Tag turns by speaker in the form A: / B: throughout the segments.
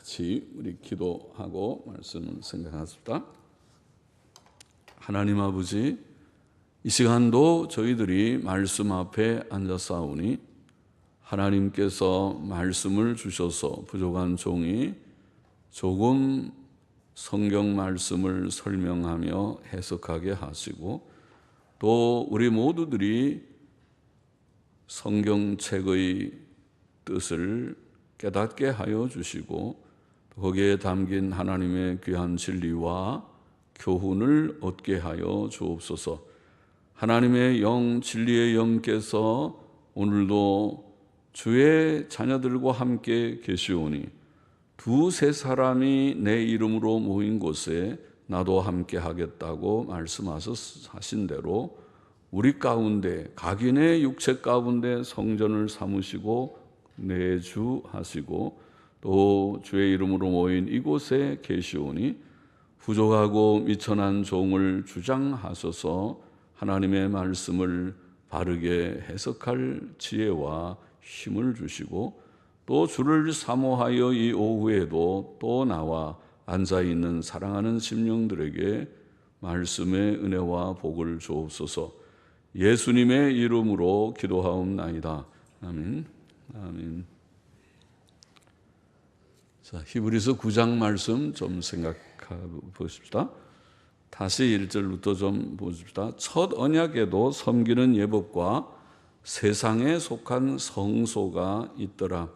A: 같이 우리 기도하고 말씀을 생각하겠습니다. 하나님 아버지, 이 시간도 저희들이 말씀 앞에 앉아싸우니 하나님께서 말씀을 주셔서 부족한 종이 조금 성경 말씀을 설명하며 해석하게 하시고, 또 우리 모두들이 성경책의 뜻을 깨닫게 하여 주시고, 거기에 담긴 하나님의 귀한 진리와 교훈을 얻게 하여 주옵소서. 하나님의 영, 진리의 영께서 오늘도 주의 자녀들과 함께 계시오니 두세 사람이 내 이름으로 모인 곳에 나도 함께 하겠다고 말씀하신 대로 우리 가운데, 각인의 육체 가운데 성전을 삼으시고 내주하시고, 또 주의 이름으로 모인 이곳에 계시오니 부족하고 미천한 종을 주장하셔서 하나님의 말씀을 바르게 해석할 지혜와 힘을 주시고, 또 주를 사모하여 이 오후에도 또 나와 앉아있는 사랑하는 심령들에게 말씀의 은혜와 복을 주옵소서. 예수님의 이름으로 기도하옵나이다. 아멘. 아멘. 자, 히브리서 9장 말씀 좀 생각해 보십시다. 다시 1절부터 좀 보십시다. 첫 언약에도 섬기는 예법과 세상에 속한 성소가 있더라.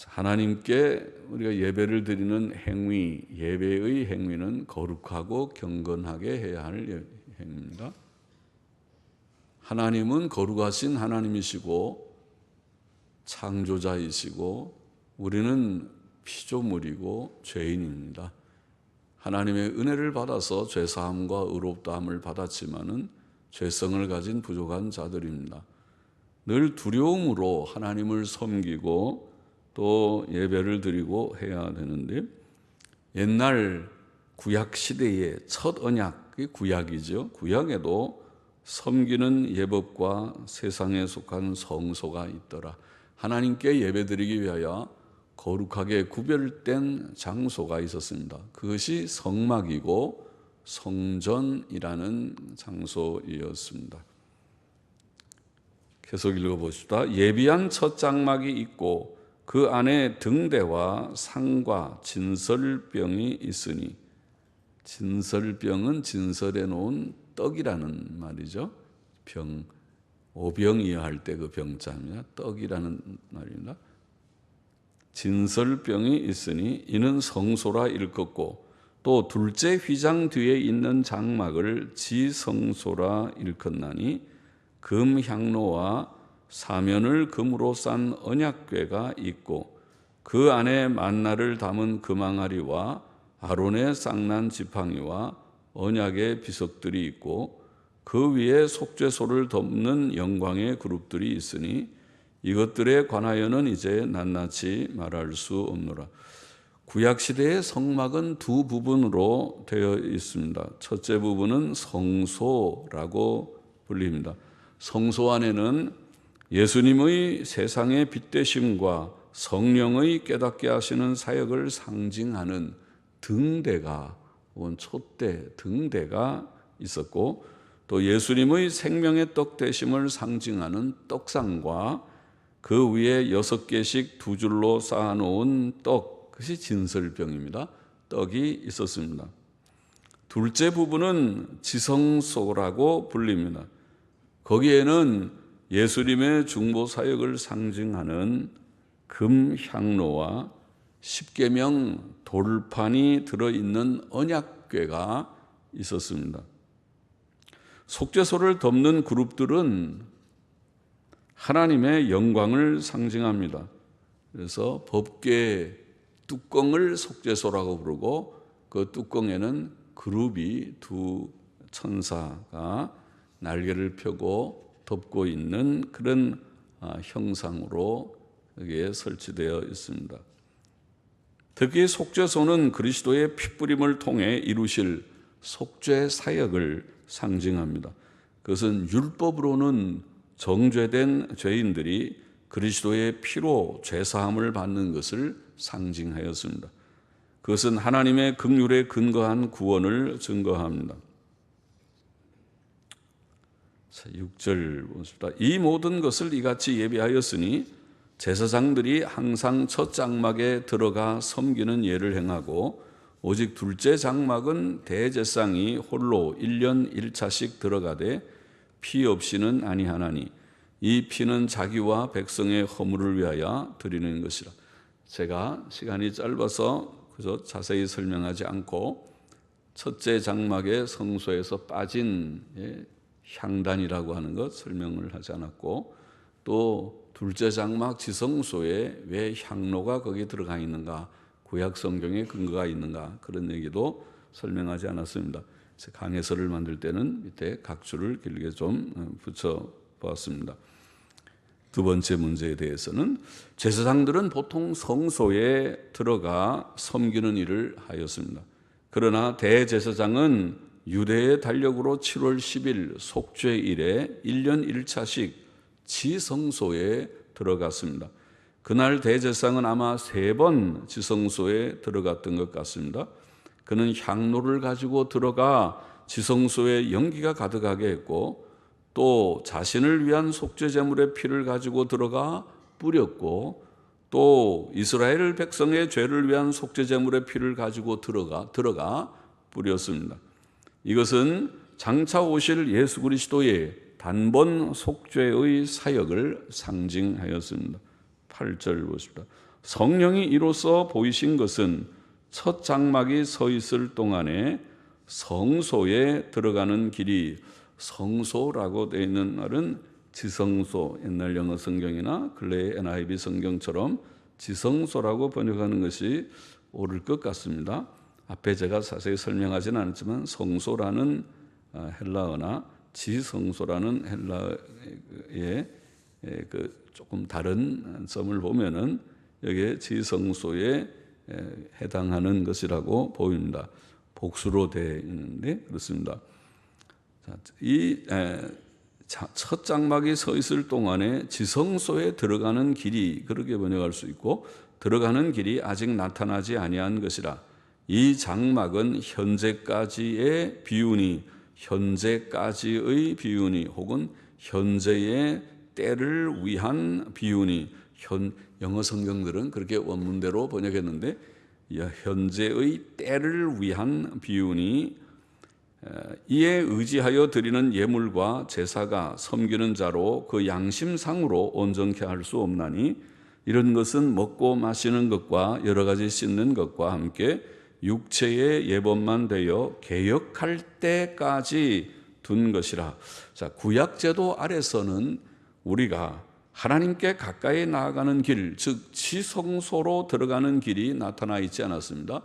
A: 하나님께 우리가 예배를 드리는 행위, 예배의 행위는 거룩하고 경건하게 해야 할 행위입니다. 하나님은 거룩하신 하나님이시고 창조자이시고 우리는 피조물이고 죄인입니다. 하나님의 은혜를 받아서 죄사함과 의롭다함을 받았지만은 죄성을 가진 부족한 자들입니다. 늘 두려움으로 하나님을 섬기고 또 예배를 드리고 해야 되는데, 옛날 구약 시대의 첫 언약이 구약이죠. 구약에도 섬기는 예법과 세상에 속한 성소가 있더라. 하나님께 예배드리기 위하여 거룩하게 구별된 장소가 있었습니다. 그것이 성막이고 성전이라는 장소였습니다. 계속 읽어보십시다. 예비한 첫 장막이 있고 그 안에 등대와 상과 진설병이 있으니, 진설병은 진설해 놓은 떡이라는 말이죠. 병, 오병이어 할 때 그 병자입니다. 떡이라는 말입니다. 진설병이 있으니 이는 성소라 일컫고, 또 둘째 휘장 뒤에 있는 장막을 지성소라 일컫나니, 금 향로와 사면을 금으로 싼 언약궤가 있고 그 안에 만나를 담은 금항아리와 아론의 쌍난 지팡이와 언약의 비석들이 있고, 그 위에 속죄소를 덮는 영광의 그룹들이 있으니 이것들에 관하여는 이제 낱낱이 말할 수 없노라. 구약시대의 성막은 두 부분으로 되어 있습니다. 첫째 부분은 성소라고 불립니다. 성소 안에는 예수님의 세상의 빛 되심과 성령의 깨닫게 하시는 사역을 상징하는 등대가, 혹은 촛대, 등대가 있었고, 또 예수님의 생명의 떡 되심을 상징하는 떡상과 그 위에 6개씩 두 줄로 쌓아놓은 떡, 그것이 진설병입니다. 떡이 있었습니다. 둘째 부분은 지성소라고 불립니다. 거기에는 예수님의 중보 사역을 상징하는 금향로와 십계명 돌판이 들어있는 언약궤가 있었습니다. 속죄소를 덮는 그룹들은 하나님의 영광을 상징합니다. 그래서 법궤 뚜껑을 속죄소라고 부르고, 그 뚜껑에는 그룹이 두 천사가 날개를 펴고 덮고 있는 그런 형상으로 여기에 설치되어 있습니다. 특히 속죄소는 그리스도의 피뿌림을 통해 이루실 속죄 사역을 상징합니다. 그것은 율법으로는 정죄된 죄인들이 그리스도의 피로 죄사함을 받는 것을 상징하였습니다. 그것은 하나님의 긍휼에 근거한 구원을 증거합니다. 6절 보십시다. 이 모든 것을 이같이 예비하였으니 제사장들이 항상 첫 장막에 들어가 섬기는 예를 행하고 오직 둘째 장막은 대제사장이 홀로 1년 1차씩 들어가되 피 없이는 아니하나니 이 피는 자기와 백성의 허물을 위하여 드리는 것이라. 제가 시간이 짧아서 그저 자세히 설명하지 않고 첫째 장막의 성소에서 빠진 향단이라고 하는 것 설명을 하지 않았고, 또 둘째 장막 지성소에 왜 향로가 거기 들어가 있는가, 구약 성경에 근거가 있는가, 그런 얘기도 설명하지 않았습니다. 강해설을 만들 때는 밑에 각 줄을 길게 좀 붙여 보았습니다. 두 번째 문제에 대해서는 제사장들은 보통 성소에 들어가 섬기는 일을 하였습니다. 그러나 대제사장은 유대의 달력으로 7월 10일 속죄일에 1년 1차씩 지성소에 들어갔습니다. 그날 대제사장은 아마 3번 지성소에 들어갔던 것 같습니다. 그는 향로를 가지고 들어가 지성소에 연기가 가득하게 했고, 또 자신을 위한 속죄제물의 피를 가지고 들어가 뿌렸고, 또 이스라엘 백성의 죄를 위한 속죄제물의 피를 가지고 들어가 뿌렸습니다. 이것은 장차 오실 예수 그리스도의 단번 속죄의 사역을 상징하였습니다. 8절 보십시다. 성령이 이로써 보이신 것은 첫 장막이 서 있을 동안에 성소에 들어가는 길이, 성소라고 되어 있는 말은 지성소, 옛날 영어 성경이나 근래의 NIV 성경처럼 지성소라고 번역하는 것이 옳을 것 같습니다. 앞에 제가 자세히 설명하지는 않았지만 성소라는 헬라어나 지성소라는 헬라어의 그 조금 다른 점을 보면은 여기에 지성소에 해당하는 것이라고 보입니다. 복수로 되어 있는데 그렇습니다. 이 첫 장막이 서 있을 동안에 지성소에 들어가는 길이, 그렇게 번역할 수 있고, 들어가는 길이 아직 나타나지 아니한 것이라. 이 장막은 현재까지의 비유니, 현재까지의 비유니, 혹은 현재의 때를 위한 비유니, 영어 성경들은 그렇게 원문대로 번역했는데, 현재의 때를 위한 비유니, 이에 의지하여 드리는 예물과 제사가 섬기는 자로 그 양심상으로 온전케 할 수 없나니, 이런 것은 먹고 마시는 것과 여러 가지 씻는 것과 함께 육체의 예법만 되어 개역할 때까지 둔 것이라. 자, 구약제도 아래서는 우리가 하나님께 가까이 나아가는 길, 즉 지성소로 들어가는 길이 나타나 있지 않았습니다.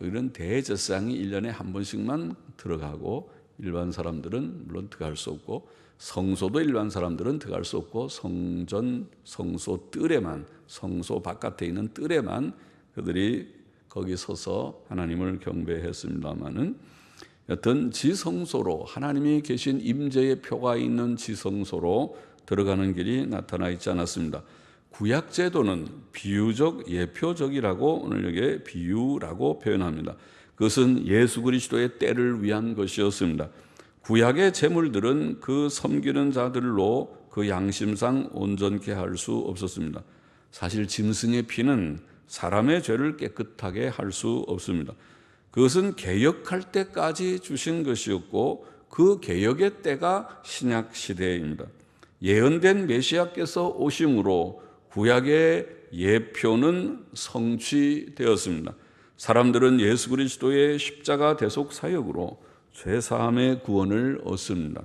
A: 이런 대제사장이 1년에 한 번씩만 들어가고, 일반 사람들은 물론 들어갈 수 없고, 성소도 일반 사람들은 들어갈 수 없고, 성전, 성소 뜰에만, 성소 바깥에 있는 뜰에만 그들이 거기 서서 하나님을 경배했습니다마는, 여튼 지성소로, 하나님이 계신 임재의 표가 있는 지성소로 들어가는 길이 나타나 있지 않았습니다. 구약 제도는 비유적, 예표적이라고 오늘 여기에 비유라고 표현합니다. 그것은 예수 그리스도의 때를 위한 것이었습니다. 구약의 제물들은 그 섬기는 자들로 그 양심상 온전케 할 수 없었습니다. 사실 짐승의 피는 사람의 죄를 깨끗하게 할 수 없습니다. 그것은 개역할 때까지 주신 것이었고, 그 개역의 때가 신약 시대입니다. 예언된 메시아께서 오심으로 구약의 예표는 성취되었습니다. 사람들은 예수 그리스도의 십자가 대속 사역으로 죄사함의 구원을 얻습니다.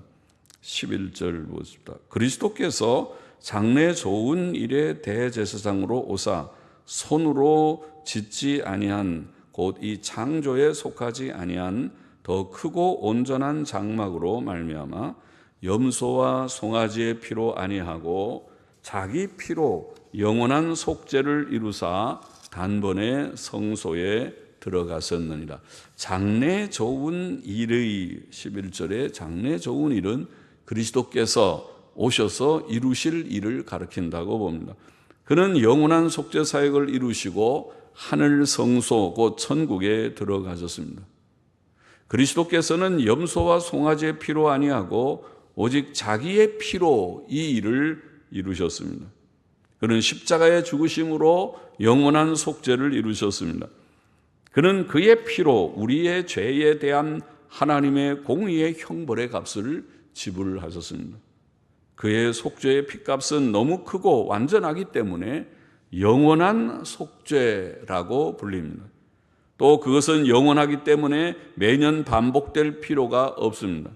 A: 11절 보십시다. 그리스도께서 장래 좋은 일의 대제사장으로 오사 손으로 짓지 아니한, 곧 이 창조에 속하지 아니한 더 크고 온전한 장막으로 말미암아 염소와 송아지의 피로 아니하고 자기 피로 영원한 속죄를 이루사 단번에 성소에 들어갔었느니라. 장래 좋은 일의 11절에 장래 좋은 일은 그리스도께서 오셔서 이루실 일을 가리킨다고 봅니다. 그는 영원한 속죄 사역을 이루시고 하늘 성소 곧 천국에 들어가셨습니다. 그리스도께서는 염소와 송아지의 피로 아니하고 오직 자기의 피로 이 일을 이루셨습니다. 그는 십자가의 죽으심으로 영원한 속죄를 이루셨습니다. 그는 그의 피로 우리의 죄에 대한 하나님의 공의의 형벌의 값을 지불하셨습니다. 그의 속죄의 피값은 너무 크고 완전하기 때문에 영원한 속죄라고 불립니다. 또 그것은 영원하기 때문에 매년 반복될 필요가 없습니다.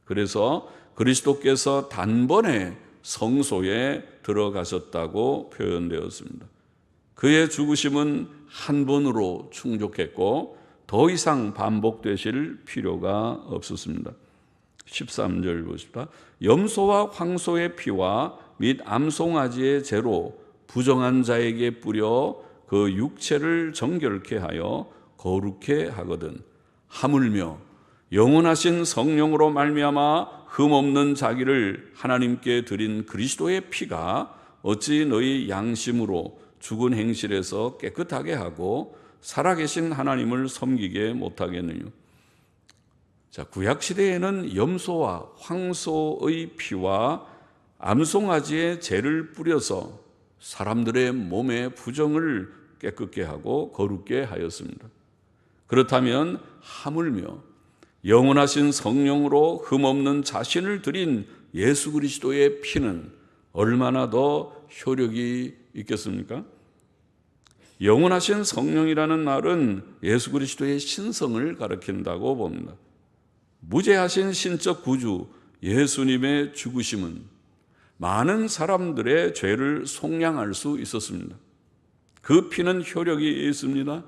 A: 그래서 그리스도께서 단번에 성소에 들어가셨다고 표현되었습니다. 그의 죽으심은 한 번으로 충족했고 더 이상 반복되실 필요가 없었습니다. 13절 보십시다. 염소와 황소의 피와 및 암송아지의 재로 부정한 자에게 뿌려 그 육체를 정결케 하여 거룩해 하거든. 하물며 영원하신 성령으로 말미암아 흠없는 자기를 하나님께 드린 그리스도의 피가 어찌 너희 양심으로 죽은 행실에서 깨끗하게 하고 살아계신 하나님을 섬기게 못하겠느냐. 자, 구약시대에는 염소와 황소의 피와 암송아지의 재를 뿌려서 사람들의 몸의 부정을 깨끗게 하고 거룩게 하였습니다. 그렇다면 하물며 영원하신 성령으로 흠없는 자신을 드린 예수 그리스도의 피는 얼마나 더 효력이 있겠습니까? 영원하신 성령이라는 말은 예수 그리스도의 신성을 가리킨다고 봅니다. 무죄하신 신적 구주 예수님의 죽으심은 많은 사람들의 죄를 속량할 수 있었습니다. 그 피는 효력이 있습니다.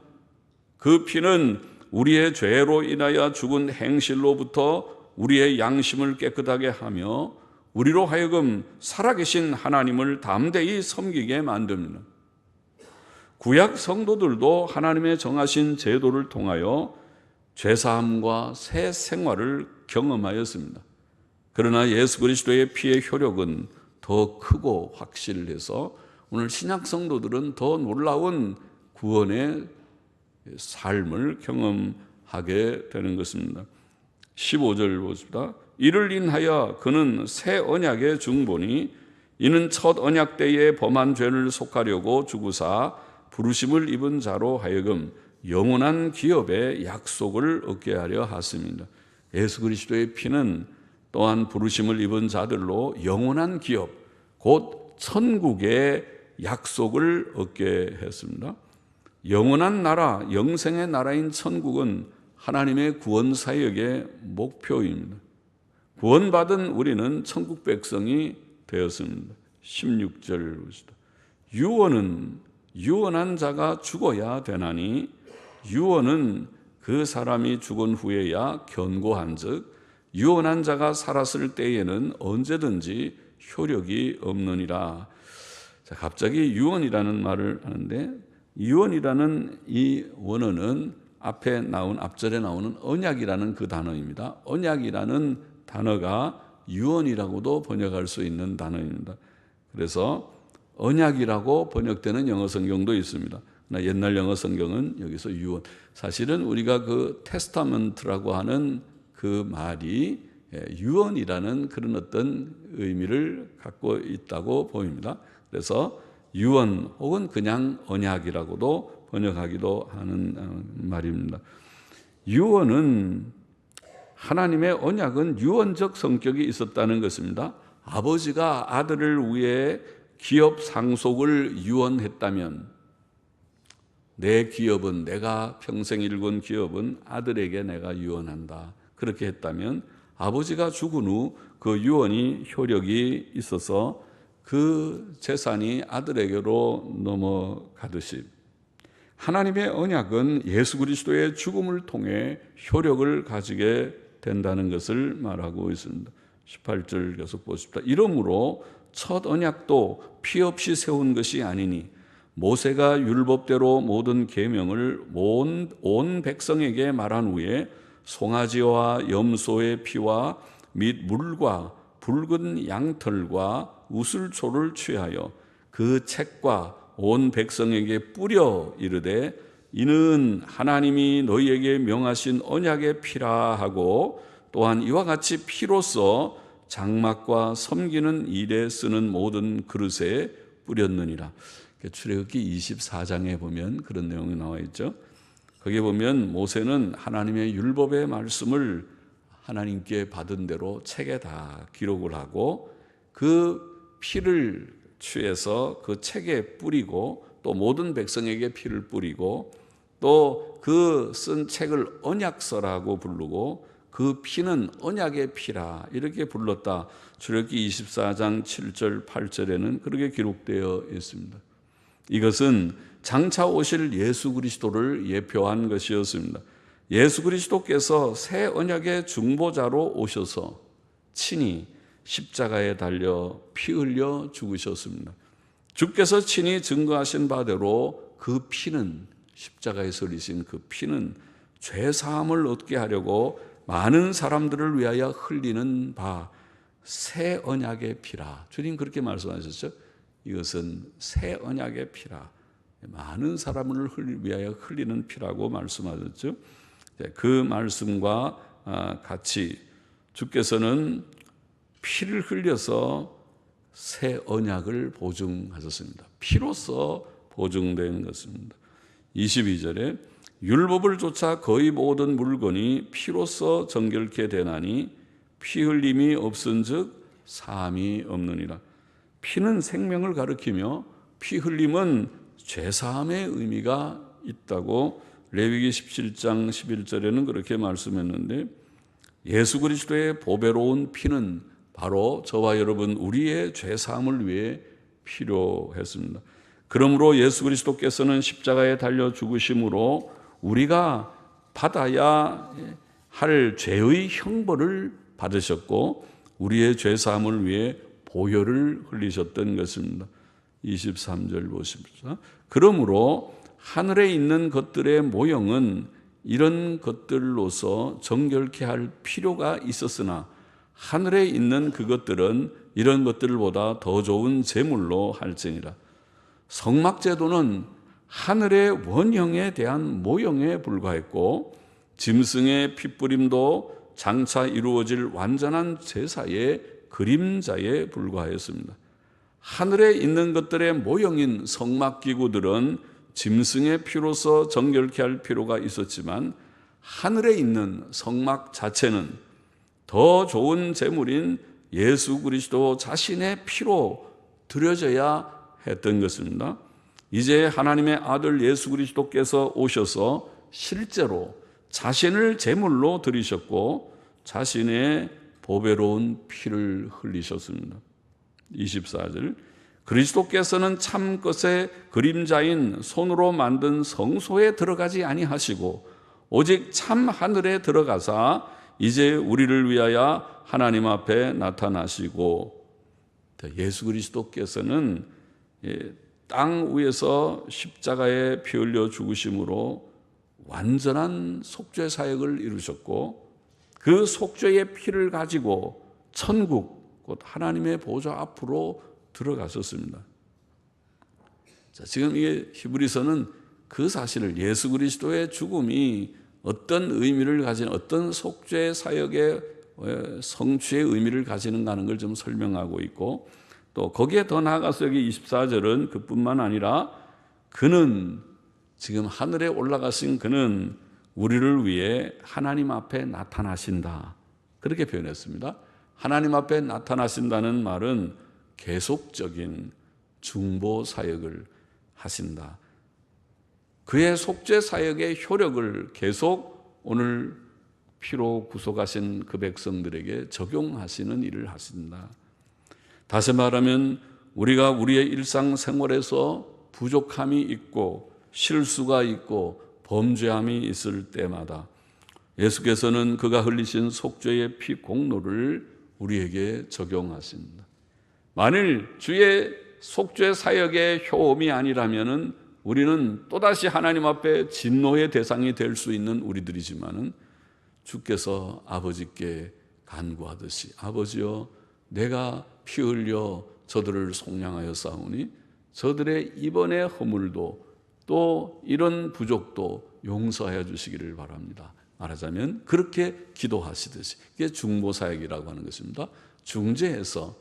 A: 그 피는 우리의 죄로 인하여 죽은 행실로부터 우리의 양심을 깨끗하게 하며 우리로 하여금 살아계신 하나님을 담대히 섬기게 만듭니다. 구약 성도들도 하나님의 정하신 제도를 통하여 죄사함과 새 생활을 경험하였습니다. 그러나 예수 그리스도의 피의 효력은 더 크고 확실해서 오늘 신약 성도들은 더 놀라운 구원의 삶을 경험하게 되는 것입니다. 15절 보십시다. 이를 인하여 그는 새 언약의 중보니 이는 첫 언약 때에 범한 죄를 속하려고 죽으사 부르심을 입은 자로 하여금 영원한 기업의 약속을 얻게 하려 하십니다. 예수 그리스도의 피는 또한 부르심을 입은 자들로 영원한 기업, 곧 천국의 약속을 얻게 했습니다. 영원한 나라, 영생의 나라인 천국은 하나님의 구원 사역의 목표입니다. 구원받은 우리는 천국 백성이 되었습니다. 16절 보시다. 유언한 자가 죽어야 되나니 유언은 그 사람이 죽은 후에야 견고한즉 유언한 자가 살았을 때에는 언제든지 효력이 없느니라. 자, 갑자기 유언이라는 말을 하는데 유언이라는 이 원어는 앞절에 나오는 언약이라는 그 단어입니다. 언약이라는 단어가 유언이라고도 번역할 수 있는 단어입니다. 그래서 언약이라고 번역되는 영어 성경도 있습니다. 그러나 옛날 영어 성경은 여기서 유언. 사실은 우리가 그 테스타먼트라고 하는 그 말이 유언이라는 그런 어떤 의미를 갖고 있다고 보입니다. 그래서 유언 혹은 그냥 언약이라고도 번역하기도 하는 말입니다. 유언은 하나님의 언약은 유언적 성격이 있었다는 것입니다. 아버지가 아들을 위해 기업 상속을 유언했다면 내 기업은 내가 평생 일군 기업은 아들에게 내가 유언한다. 그렇게 했다면 아버지가 죽은 후 그 유언이 효력이 있어서 그 재산이 아들에게로 넘어가듯이 하나님의 언약은 예수 그리스도의 죽음을 통해 효력을 가지게 된다는 것을 말하고 있습니다. 18절 계속 보십시다. 이러므로 첫 언약도 피 없이 세운 것이 아니니 모세가 율법대로 모든 계명을 온 백성에게 말한 후에 송아지와 염소의 피와 및 물과 붉은 양털과 우슬초를 취하여 그 책과 온 백성에게 뿌려 이르되 이는 하나님이 너희에게 명하신 언약의 피라 하고 또한 이와 같이 피로써 장막과 섬기는 일에 쓰는 모든 그릇에 뿌렸느니라. 출애굽기 24장에 보면 그런 내용이 나와 있죠. 거기에 보면 모세는 하나님의 율법의 말씀을 하나님께 받은 대로 책에 다 기록을 하고 그 피를 취해서 그 책에 뿌리고 또 모든 백성에게 피를 뿌리고 또 그 쓴 책을 언약서라고 부르고 그 피는 언약의 피라 이렇게 불렀다. 출애굽기 24장 7절 8절에는 그렇게 기록되어 있습니다. 이것은 장차 오실 예수 그리스도를 예표한 것이었습니다. 예수 그리스도께서 새 언약의 중보자로 오셔서 친히 십자가에 달려 피 흘려 죽으셨습니다. 주께서 친히 증거하신 바대로 그 피는 십자가에서 흘리신 그 피는 죄사함을 얻게 하려고 많은 사람들을 위하여 흘리는 바 새 언약의 피라. 주님 그렇게 말씀하셨죠. 이것은 새 언약의 피라. 많은 사람을 위하여 흘리는 피라고 말씀하셨죠. 그 말씀과 같이 주께서는 피를 흘려서 새 언약을 보증하셨습니다. 피로써 보증된 것입니다. 22절에 율법을 쫓아 거의 모든 물건이 피로써 정결케 되나니 피 흘림이 없은즉 사함이 없느니라. 피는 생명을 가리키며 피 흘림은 죄사함의 의미가 있다고 레위기 17장 11절에는 그렇게 말씀했는데 예수 그리스도의 보배로운 피는 바로 저와 여러분 우리의 죄사함을 위해 필요했습니다. 그러므로 예수 그리스도께서는 십자가에 달려 죽으심으로 우리가 받아야 할 죄의 형벌을 받으셨고 우리의 죄사함을 위해 보혈을 흘리셨던 것입니다. 23절 보십시오. 그러므로 하늘에 있는 것들의 모형은 이런 것들로서 정결케 할 필요가 있었으나 하늘에 있는 그것들은 이런 것들보다 더 좋은 제물로 할지니라. 성막제도는 하늘의 원형에 대한 모형에 불과했고 짐승의 핏부림도 장차 이루어질 완전한 제사의 그림자에 불과했습니다. 하늘에 있는 것들의 모형인 성막기구들은 짐승의 피로서 정결케 할 필요가 있었지만 하늘에 있는 성막 자체는 더 좋은 제물인 예수 그리스도 자신의 피로 드려져야 했던 것입니다. 이제 하나님의 아들 예수 그리스도께서 오셔서 실제로 자신을 제물로 드리셨고 자신의 보배로운 피를 흘리셨습니다. 24절 그리스도께서는 참 것의 그림자인 손으로 만든 성소에 들어가지 아니하시고 오직 참 하늘에 들어가사 이제 우리를 위하여 하나님 앞에 나타나시고 예수 그리스도께서는 땅 위에서 십자가에 피 흘려 죽으심으로 완전한 속죄 사역을 이루셨고 그 속죄의 피를 가지고 천국 곧 하나님의 보좌 앞으로 들어가셨습니다. 자, 지금 이게 히브리서는 그 사실을 예수 그리스도의 죽음이 어떤 의미를 가진 어떤 속죄 사역의 성취의 의미를 가지는가 하는 걸 좀 설명하고 있고 또 거기에 더 나아가서 여기 24절은 그뿐만 아니라 그는 지금 하늘에 올라가신 그는 우리를 위해 하나님 앞에 나타나신다. 그렇게 표현했습니다. 하나님 앞에 나타나신다는 말은 계속적인 중보 사역을 하신다. 그의 속죄 사역의 효력을 계속 오늘 피로 구속하신 그 백성들에게 적용하시는 일을 하신다. 다시 말하면 우리가 우리의 일상생활에서 부족함이 있고 실수가 있고 범죄함이 있을 때마다 예수께서는 그가 흘리신 속죄의 피 공로를 우리에게 적용하십니다. 만일 주의 속죄 사역의 효험이 아니라면 우리는 또다시 하나님 앞에 진노의 대상이 될 수 있는 우리들이지만은 주께서 아버지께 간구하듯이 아버지여 내가 피 흘려 저들을 속량하여 싸우니 저들의 이번의 허물도 또 이런 부족도 용서하여 주시기를 바랍니다. 말하자면 그렇게 기도하시듯이, 이게 중보사역이라고 하는 것입니다. 중재해서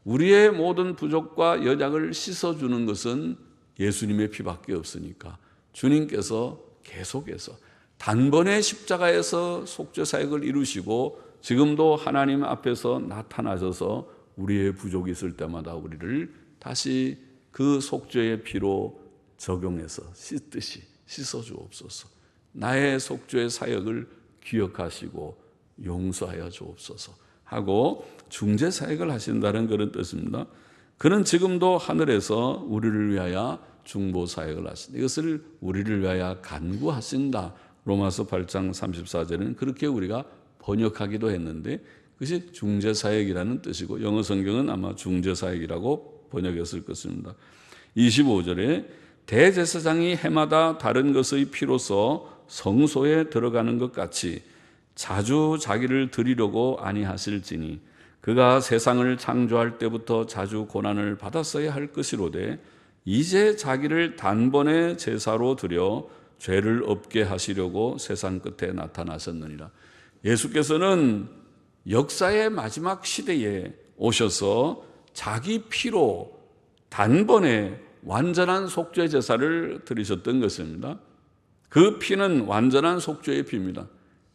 A: 우리의 모든 부족과 연약을 씻어주는 것은 예수님의 피밖에 없으니까 주님께서 계속해서 단번에 십자가에서 속죄사역을 이루시고 지금도 하나님 앞에서 나타나셔서 우리의 부족이 있을 때마다 우리를 다시 그 속죄의 피로 적용해서 씻듯이 씻어주옵소서. 나의 속죄의 사역을 기억하시고 용서하여 주옵소서 하고 중재사역을 하신다는 그런 뜻입니다. 그는 지금도 하늘에서 우리를 위하여 중보사역을 하신다. 이것을 우리를 위하여 간구하신다. 로마서 8장 34절에는 그렇게 우리가 번역하기도 했는데 그것이 중재사역이라는 뜻이고 영어 성경은 아마 중재사역이라고 번역했을 것입니다. 25절에 대제사장이 해마다 다른 것의 피로써 성소에 들어가는 것 같이 자주 자기를 드리려고 아니하실지니 그가 세상을 창조할 때부터 자주 고난을 받았어야 할 것이로되 이제 자기를 단번에 제사로 드려 죄를 없게 하시려고 세상 끝에 나타나셨느니라. 예수께서는 역사의 마지막 시대에 오셔서 자기 피로 단번에 완전한 속죄 제사를 드리셨던 것입니다. 그 피는 완전한 속죄의 피입니다.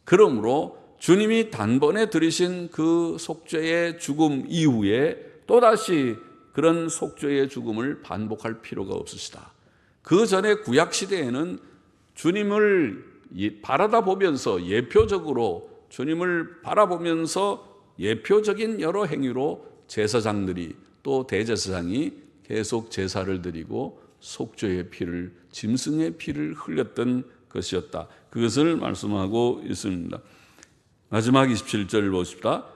A: 그러므로 주님이 단번에 드리신 그 속죄의 죽음 이후에 또다시 그런 속죄의 죽음을 반복할 필요가 없으시다. 그 전에 구약 시대에는 주님을 바라다 보면서 예표적으로 주님을 바라보면서 예표적인 여러 행위로 제사장들이 또 대제사장이 계속 제사를 드리고 속죄의 피를, 짐승의 피를 흘렸던 것이었다. 그것을 말씀하고 있습니다. 마지막 27절 보십시다.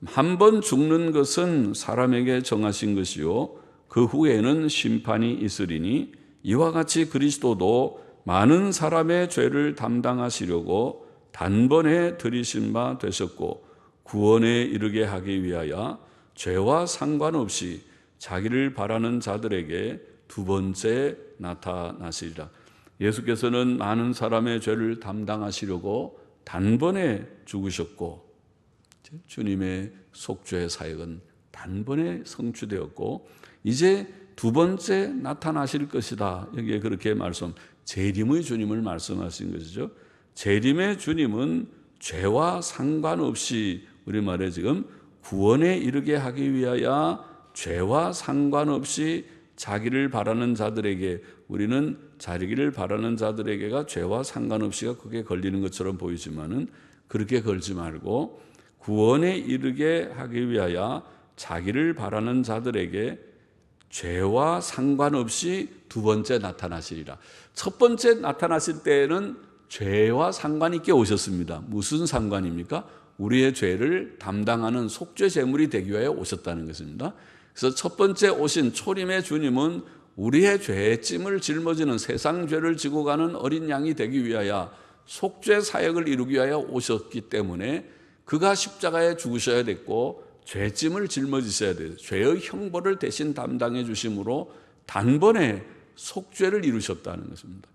A: 한 번 죽는 것은 사람에게 정하신 것이요 그 후에는 심판이 있으리니 이와 같이 그리스도도 많은 사람의 죄를 담당하시려고 단번에 들이신 바 되셨고 구원에 이르게 하기 위하여 죄와 상관없이 자기를 바라는 자들에게 두 번째 나타나시리라. 예수께서는 많은 사람의 죄를 담당하시려고 단번에 죽으셨고 주님의 속죄 사역은 단번에 성취되었고 이제 두 번째 나타나실 것이다. 여기에 그렇게 재림의 주님을 말씀하신 것이죠. 재림의 주님은 죄와 상관없이 우리말에 지금 구원에 이르게 하기 위하여 죄와 상관없이 자기를 바라는 자들에게, 우리는 자기를 바라는 자들에게가 죄와 상관없이가 그게 걸리는 것처럼 보이지만은 그렇게 걸지 말고 구원에 이르게 하기 위하여 자기를 바라는 자들에게 죄와 상관없이 두 번째 나타나시리라. 첫 번째 나타나실 때에는 죄와 상관 있게 오셨습니다. 무슨 상관입니까? 우리의 죄를 담당하는 속죄 제물이 되기 위하여 오셨다는 것입니다. 그래서 첫 번째 오신 초림의 주님은 우리의 죄의 찜을 짊어지는 세상 죄를 지고 가는 어린 양이 되기 위하여 속죄 사역을 이루기 위하여 오셨기 때문에 그가 십자가에 죽으셔야 됐고 죄짐을 짊어지셔야 돼요. 죄의 형벌을 대신 담당해 주심으로 단번에 속죄를 이루셨다는 것입니다.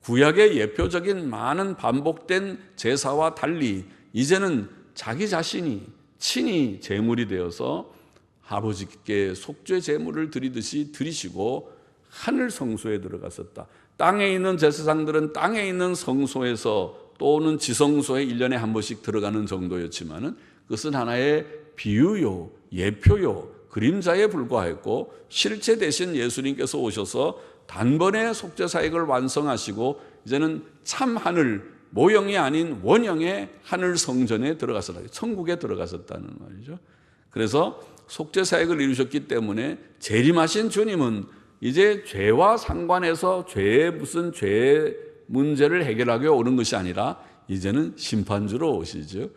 A: 구약의 예표적인 많은 반복된 제사와 달리 이제는 자기 자신이 친히 제물이 되어서 아버지께 속죄 제물을 드리듯이 드리시고 하늘 성소에 들어가셨다. 땅에 있는 제사장들은 땅에 있는 성소에서 또는 지성소에 1년에 한 번씩 들어가는 정도였지만은 그것은 하나의 비유요, 예표요, 그림자에 불과했고 실제 대신 예수님께서 오셔서 단번에 속죄 사역을 완성하시고 이제는 참 하늘, 모형이 아닌 원형의 하늘 성전에 들어가셨다. 천국에 들어가셨다는 말이죠. 그래서 속죄 사역을 이루셨기 때문에 재림하신 주님은 이제 죄와 상관해서 죄의 무슨 죄의 문제를 해결하기 위해 오는 것이 아니라 이제는 심판주로 오시죠.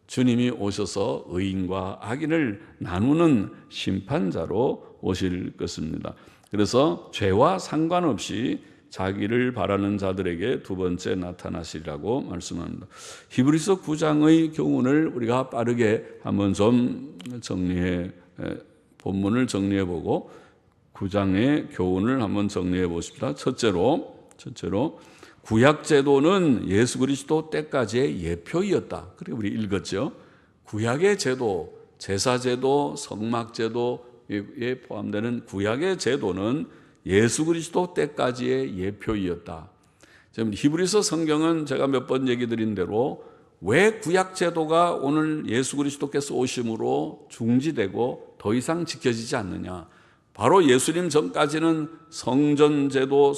A: 주님이 오셔서 의인과 악인을 나누는 심판자로 오실 것입니다. 그래서 죄와 상관없이 자기를 바라는 자들에게 두 번째 나타나시리라고 말씀합니다. 히브리서 9장의 교훈을 우리가 빠르게 한번 좀 정리해 본문을 정리해 보고 9장의 교훈을 한번 정리해 보십시다. 첫째로 구약 제도는 예수 그리스도 때까지의 예표이었다. 그렇게 우리 읽었죠. 구약의 제도, 제사 제도, 성막 제도에 포함되는 구약의 제도는 예수 그리스도 때까지의 예표이었다. 지금 히브리서 성경은 제가 몇 번 얘기 드린 대로 왜 구약 제도가 오늘 예수 그리스도께서 오심으로 중지되고 더 이상 지켜지지 않느냐? 바로 예수님 전까지는 성전제도,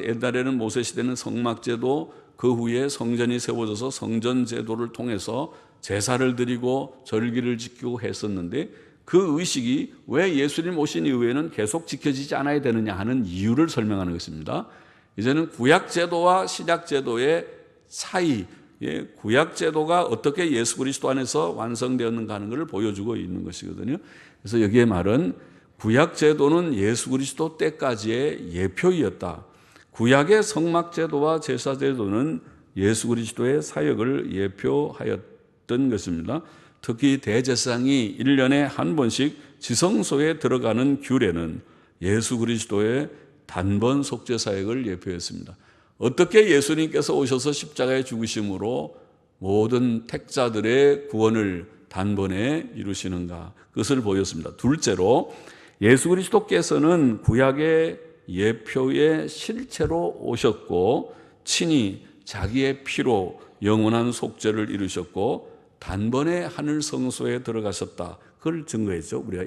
A: 옛날에는 모세시대는 성막제도, 그 후에 성전이 세워져서 성전제도를 통해서 제사를 드리고 절기를 지키고 했었는데 그 의식이 왜 예수님 오신 이후에는 계속 지켜지지 않아야 되느냐 하는 이유를 설명하는 것입니다. 이제는 구약제도와 신약제도의 사이, 구약제도가 어떻게 예수 그리스도 안에서 완성되었는가 하는 것을 보여주고 있는 것이거든요. 그래서 여기에 말은 구약제도는 예수 그리스도 때까지의 예표이었다. 구약의 성막제도와 제사제도는 예수 그리스도의 사역을 예표하였던 것입니다. 특히 대제사장이 1년에 한 번씩 지성소에 들어가는 규례는 예수 그리스도의 단번 속죄 사역을 예표했습니다. 어떻게 예수님께서 오셔서 십자가에 죽으심으로 모든 택자들의 구원을 단번에 이루시는가, 그것을 보였습니다. 둘째로 예수 그리스도께서는 구약의 예표의 실체로 오셨고 친히 자기의 피로 영원한 속죄를 이루셨고 단번에 하늘 성소에 들어가셨다. 그걸 증거했죠. 우리가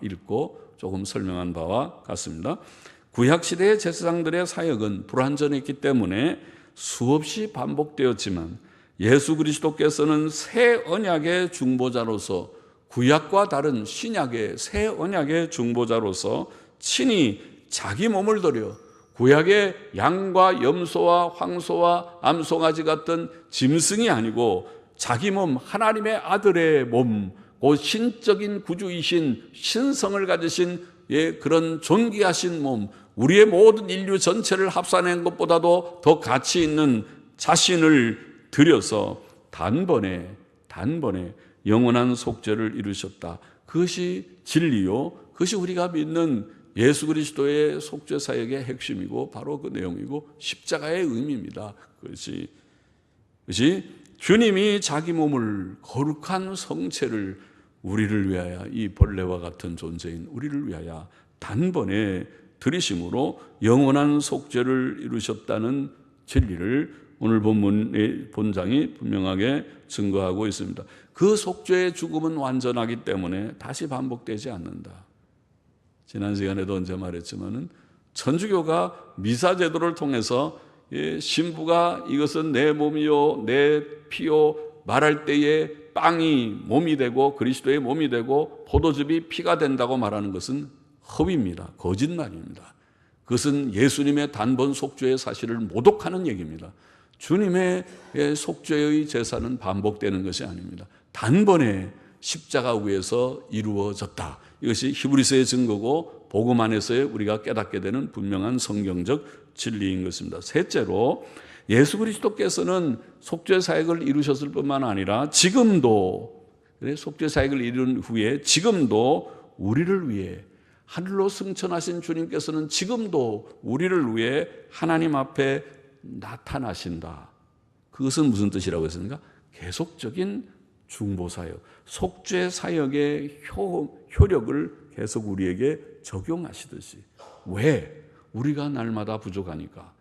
A: 읽고 조금 설명한 바와 같습니다. 구약시대의 제사장들의 사역은 불완전했기 때문에 수없이 반복되었지만 예수 그리스도께서는 새 언약의 중보자로서 구약과 다른 신약의 새 언약의 중보자로서 친히 자기 몸을 들여 구약의 양과 염소와 황소와 암송아지 같은 짐승이 아니고 자기 몸, 하나님의 아들의 몸, 그 신적인 구주이신 신성을 가지신 그런 존귀하신 몸, 우리의 모든 인류 전체를 합산한 것보다도 더 가치 있는 자신을 들여서 단번에 영원한 속죄를 이루셨다. 그것이 진리요, 그것이 우리가 믿는 예수 그리스도의 속죄 사역의 핵심이고 바로 그 내용이고 십자가의 의미입니다. 그것이 주님이 자기 몸을 거룩한 성체를 우리를 위하여, 이 벌레와 같은 존재인 우리를 위하여 단번에 들이심으로 영원한 속죄를 이루셨다는 진리를 오늘 본장이 분명하게 증거하고 있습니다. 그 속죄의 죽음은 완전하기 때문에 다시 반복되지 않는다. 지난 시간에도 언제 말했지만은 천주교가 미사 제도를 통해서 신부가 이것은 내 몸이요 내 피요 말할 때에 빵이 몸이 되고 그리스도의 몸이 되고 포도즙이 피가 된다고 말하는 것은 허위입니다. 거짓말입니다. 그것은 예수님의 단번 속죄의 사실을 모독하는 얘기입니다. 주님의 속죄의 제사는 반복되는 것이 아닙니다. 단번에 십자가 위에서 이루어졌다. 이것이 히브리서의 증거고 복음 안에서의 우리가 깨닫게 되는 분명한 성경적 진리인 것입니다. 셋째로 예수 그리스도께서는 속죄 사역을 이루셨을 뿐만 아니라 지금도, 속죄 사역을 이룬 후에 지금도 우리를 위해 하늘로 승천하신 주님께서는 지금도 우리를 위해 하나님 앞에 나타나신다. 그것은 무슨 뜻이라고 했습니까? 계속적인 중보사역, 속죄 사역의 효력을 계속 우리에게 적용하시듯이. 왜? 우리가 날마다 부족하니까.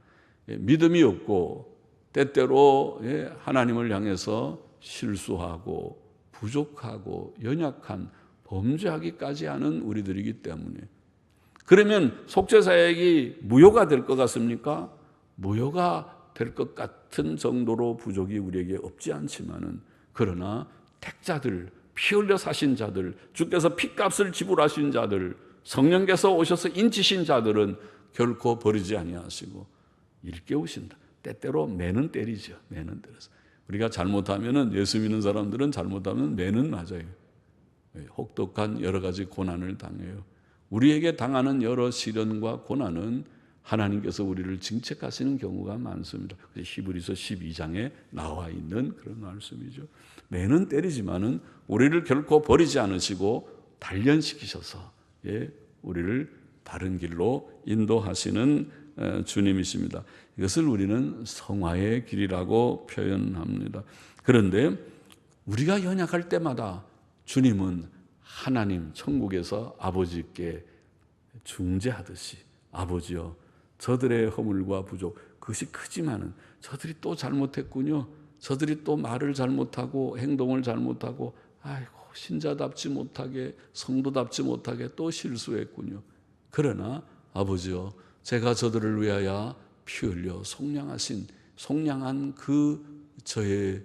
A: 믿음이 없고 때때로 하나님을 향해서 실수하고 부족하고 연약한 범죄하기까지 하는 우리들이기 때문에. 그러면 속죄 사역이 무효가 될 것 같습니까? 무효가 될 것 같은 정도로 부족이 우리에게 없지 않지만은, 그러나 택자들, 피 흘려 사신 자들, 주께서 피값을 지불하신 자들, 성령께서 오셔서 인치신 자들은 결코 버리지 아니하시고 일깨우신다. 때때로 매는 때리죠. 매는 때려서. 우리가 잘못하면은, 예수 믿는 사람들은 잘못하면 매는 맞아요. 혹독한 여러 가지 고난을 당해요. 우리에게 당하는 여러 시련과 고난은 하나님께서 우리를 징책하시는 경우가 많습니다. 히브리서 12장에 나와 있는 그런 말씀이죠. 매는 때리지만은 우리를 결코 버리지 않으시고 단련시키셔서 우리를 바른 길로 인도하시는 주님이십니다. 이것을 우리는 성화의 길이라고 표현합니다. 그런데 우리가 연약할 때마다 주님은 하나님 천국에서 아버지께 중재하듯이 아버지여 저들의 허물과 부족 그것이 크지만은 저들이 또 잘못했군요. 저들이 또 말을 잘못하고 행동을 잘못하고 아이고 신자답지 못하게 성도답지 못하게 또 실수했군요. 그러나 아버지여 제가 저들을 위하여 피 흘려 속량한 그 저의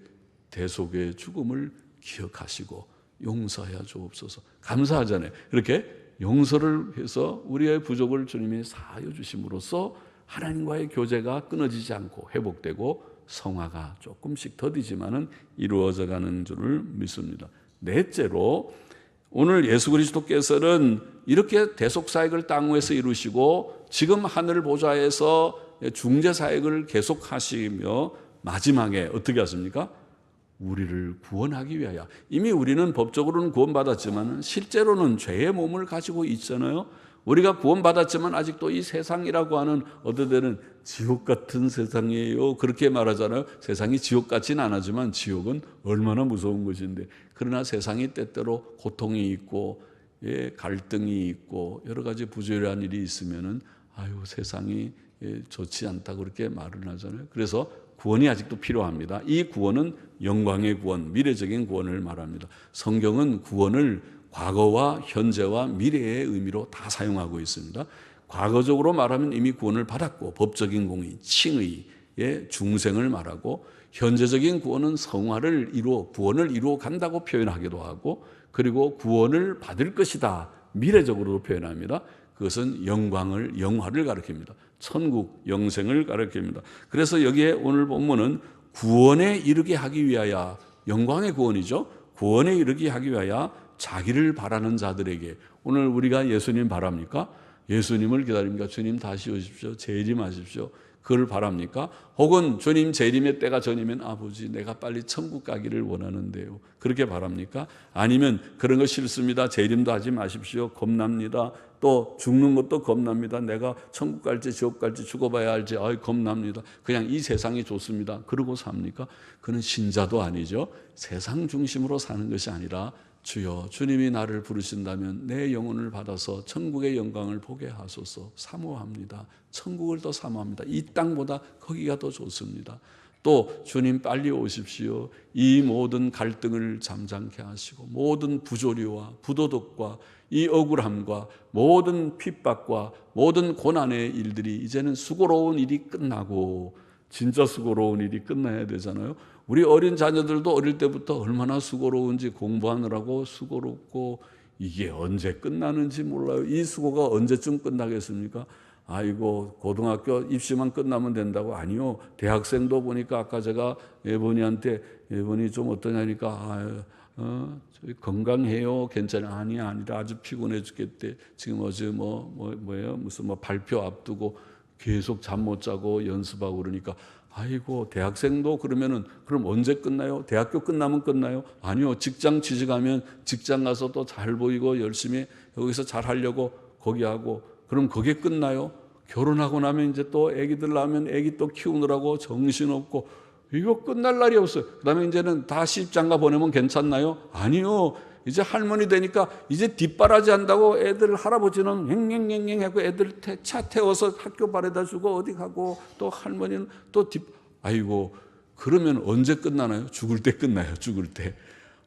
A: 대속의 죽음을 기억하시고 용서하여 주옵소서. 감사하잖아요. 이렇게 용서를 해서 우리의 부족을 주님이 사하여 주심으로써 하나님과의 교제가 끊어지지 않고 회복되고 성화가 조금씩 더디지만은 이루어져 가는 줄을 믿습니다. 넷째로 오늘 예수 그리스도께서는 이렇게 대속사역을 땅 위에서 이루시고 지금 하늘 보좌에서 중재사역을 계속하시며 마지막에 어떻게 하십니까? 우리를 구원하기 위하여 이미 우리는 법적으로는 구원받았지만 실제로는 죄의 몸을 가지고 있잖아요. 우리가 구원받았지만 아직도 이 세상이라고 하는 어떤 때는 지옥 같은 세상이에요. 그렇게 말하잖아요. 세상이 지옥 같지는 않았지만 지옥은 얼마나 무서운 것인데 그러나 세상이 때때로 고통이 있고 갈등이 있고 여러 가지 부조리한 일이 있으면은 아유 세상이 좋지 않다 그렇게 말을 하잖아요. 그래서 구원이 아직도 필요합니다. 이 구원은 영광의 구원, 미래적인 구원을 말합니다. 성경은 구원을 과거와 현재와 미래의 의미로 다 사용하고 있습니다. 과거적으로 말하면 이미 구원을 받았고 법적인 공의, 칭의의 중생을 말하고 현재적인 구원은 성화를 이루어 구원을 이루어 간다고 표현하기도 하고 그리고 구원을 받을 것이다 미래적으로 표현합니다. 그것은 영화를 가리킵니다. 천국, 영생을 가리킵니다. 그래서 여기에 오늘 본문은 구원에 이르게 하기 위하여 영광의 구원이죠. 구원에 이르게 하기 위하여 자기를 바라는 자들에게 오늘 우리가 예수님 바랍니까? 예수님을 기다립니까? 주님 다시 오십시오. 재림하십시오. 그걸 바랍니까? 혹은 주님 재림의 때가 전이면 아버지 내가 빨리 천국 가기를 원하는데요. 그렇게 바랍니까? 아니면 그런 거 싫습니다. 재림도 하지 마십시오. 겁납니다. 또 죽는 것도 겁납니다. 내가 천국 갈지 지옥 갈지 죽어봐야 할지 겁납니다. 그냥 이 세상이 좋습니다. 그러고 삽니까? 그는 신자도 아니죠. 세상 중심으로 사는 것이 아니라 주여 주님이 나를 부르신다면 내 영혼을 받아서 천국의 영광을 보게 하소서. 사모합니다. 천국을 더 사모합니다. 이 땅보다 거기가 더 좋습니다. 또 주님 빨리 오십시오. 이 모든 갈등을 잠잠케 하시고 모든 부조리와 부도덕과 이 억울함과 모든 핍박과 모든 고난의 일들이 이제는 수고로운 일이 끝나고 진짜 수고로운 일이 끝나야 되잖아요. 우리 어린 자녀들도 어릴 때부터 얼마나 수고로운지 공부하느라고 수고롭고 이게 언제 끝나는지 몰라요. 이 수고가 언제쯤 끝나겠습니까? 아이고 고등학교 입시만 끝나면 된다고. 아니요. 대학생도 보니까 아까 제가 예본이한테 예본이 좀 어떠냐니까 건강해요. 괜찮아요. 아니라 아주 피곤해 죽겠대. 지금 어제 뭐예요? 무슨 발표 앞두고 계속 잠 못 자고 연습하고 그러니까 아이고 대학생도 그러면은 그럼 언제 끝나요? 대학교 끝나면 끝나요? 아니요. 직장 취직하면 직장 가서 또 잘 보이고 열심히 여기서 잘 하려고 거기 하고 그럼 그게 끝나요? 결혼하고 나면 이제 또 애기들 낳으면 애기 또 키우느라고 정신없고 이거 끝날 날이 없어요. 그 다음에 이제는 다 시집장가 보내면 괜찮나요? 아니요. 이제 할머니 되니까 이제 뒷바라지 한다고 애들 할아버지는 횡행횡행 하고 애들 차 태워서 학교 바래다 주고 어디 가고 또 할머니는 또 아이고 그러면 언제 끝나나요? 죽을 때 끝나요. 죽을 때.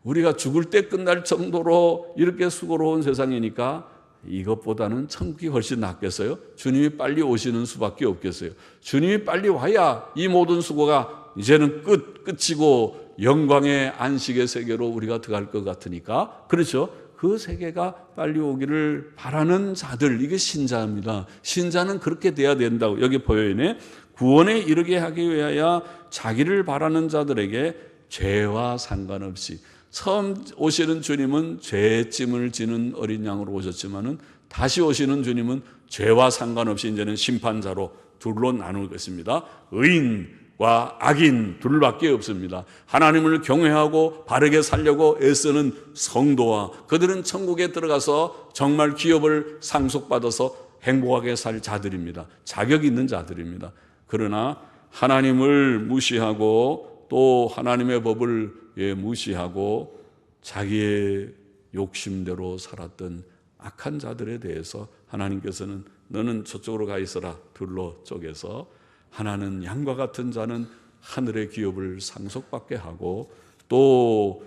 A: 우리가 죽을 때 끝날 정도로 이렇게 수고로운 세상이니까 이것보다는 천국이 훨씬 낫겠어요? 주님이 빨리 오시는 수밖에 없겠어요? 주님이 빨리 와야 이 모든 수고가 이제는 끝이고 영광의 안식의 세계로 우리가 들어갈 것 같으니까 그렇죠? 그 세계가 빨리 오기를 바라는 자들 이게 신자입니다. 신자는 그렇게 돼야 된다고 여기 보여있네. 구원에 이르게 하기 위하여 자기를 바라는 자들에게 죄와 상관없이 처음 오시는 주님은 죄의 짐을 지는 어린 양으로 오셨지만은 다시 오시는 주님은 죄와 상관없이 이제는 심판자로 둘로 나눌 것입니다. 의인과 와 악인 둘밖에 없습니다. 하나님을 경외하고 바르게 살려고 애쓰는 성도와 그들은 천국에 들어가서 정말 기업을 상속받아서 행복하게 살 자들입니다. 자격 있는 자들입니다. 그러나 하나님을 무시하고 또 하나님의 법을 무시하고 자기의 욕심대로 살았던 악한 자들에 대해서 하나님께서는 너는 저쪽으로 가 있어라 둘로 쪼개서 하나는 양과 같은 자는 하늘의 기업을 상속받게 하고 또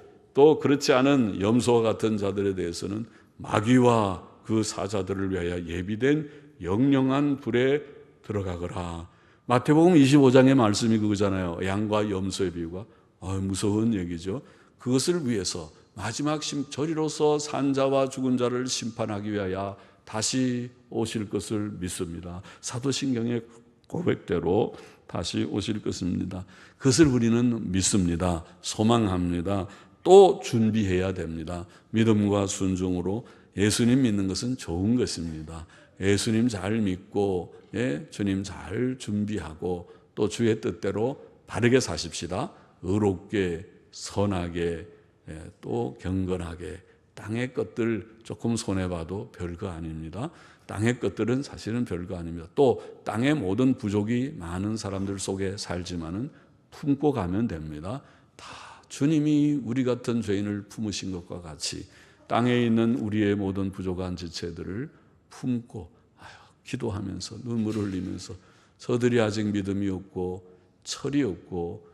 A: 그렇지 않은 염소와 같은 자들에 대해서는 마귀와 그 사자들을 위하여 예비된 영영한 불에 들어가거라. 마태복음 25장의 말씀이 그거잖아요. 양과 염소의 비유가 무서운 얘기죠. 그것을 위해서 마지막 저리로서 산 자와 죽은 자를 심판하기 위하여 다시 오실 것을 믿습니다. 사도신경의 고백대로 다시 오실 것입니다. 그것을 우리는 믿습니다. 소망합니다. 또 준비해야 됩니다. 믿음과 순종으로 예수님 믿는 것은 좋은 것입니다. 예수님 잘 믿고 주님 잘 준비하고 또 주의 뜻대로 바르게 사십시다. 의롭게 선하게 또 경건하게. 땅의 것들 조금 손해봐도 별거 아닙니다. 땅의 것들은 사실은 별거 아닙니다. 또 땅의 모든 부족이 많은 사람들 속에 살지만은 품고 가면 됩니다. 다 주님이 우리 같은 죄인을 품으신 것과 같이 땅에 있는 우리의 모든 부족한 지체들을 품고 기도하면서 눈물 흘리면서 저들이 아직 믿음이 없고 철이 없고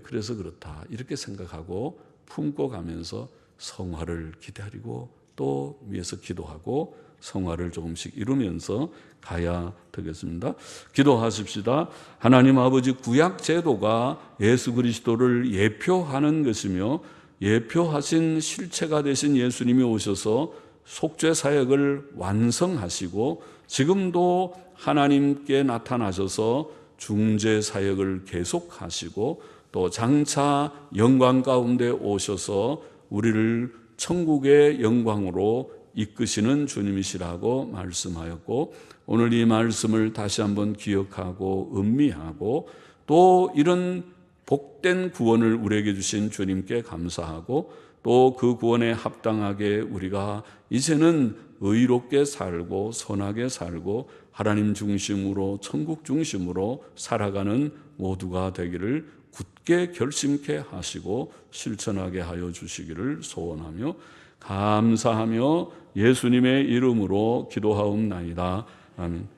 A: 그래서 그렇다 이렇게 생각하고 품고 가면서 성화를 기다리고 또 위에서 기도하고 성화를 조금씩 이루면서 가야 되겠습니다. 기도하십시다. 하나님 아버지, 구약 제도가 예수 그리스도를 예표하는 것이며 예표하신 실체가 되신 예수님이 오셔서 속죄 사역을 완성하시고 지금도 하나님께 나타나셔서 중재 사역을 계속하시고 또 장차 영광 가운데 오셔서 우리를 천국의 영광으로 이끄시는 주님이시라고 말씀하였고 오늘 이 말씀을 다시 한번 기억하고 음미하고 또 이런 복된 구원을 우리에게 주신 주님께 감사하고 또 그 구원에 합당하게 우리가 이제는 의롭게 살고 선하게 살고 하나님 중심으로 천국 중심으로 살아가는 모두가 되기를 굳게 결심케 하시고 실천하게 하여 주시기를 소원하며 감사하며 예수님의 이름으로 기도하옵나이다. 아멘.